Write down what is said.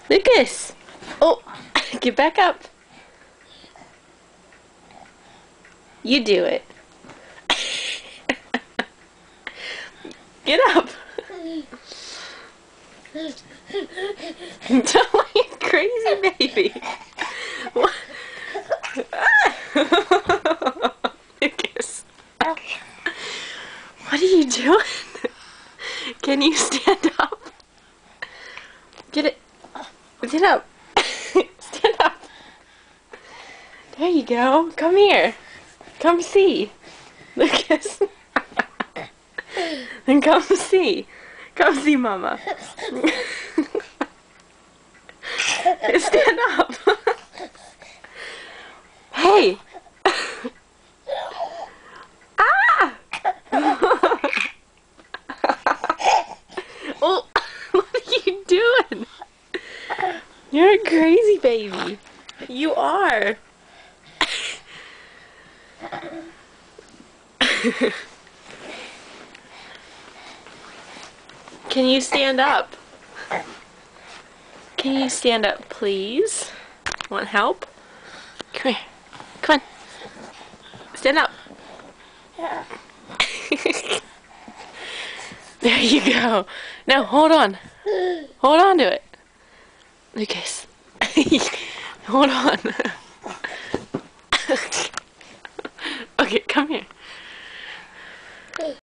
Lucas! Oh, get back up. You do it. Get up. Don't like a crazy baby. What? Lucas. What are you doing? Can you stand up? Get it. Stand up. Stand up. There you go. Come here. Come see. Lucas. Then come see. Come see Mama. Stand up. Hey. Ah! Oh, what are you doing? You're a crazy baby. You are. Can you stand up? Can you stand up, please? Want help? Come here. Come on. Stand up. There you go. Now hold on. Hold on to it. Lucas. Hold on. Okay, come here.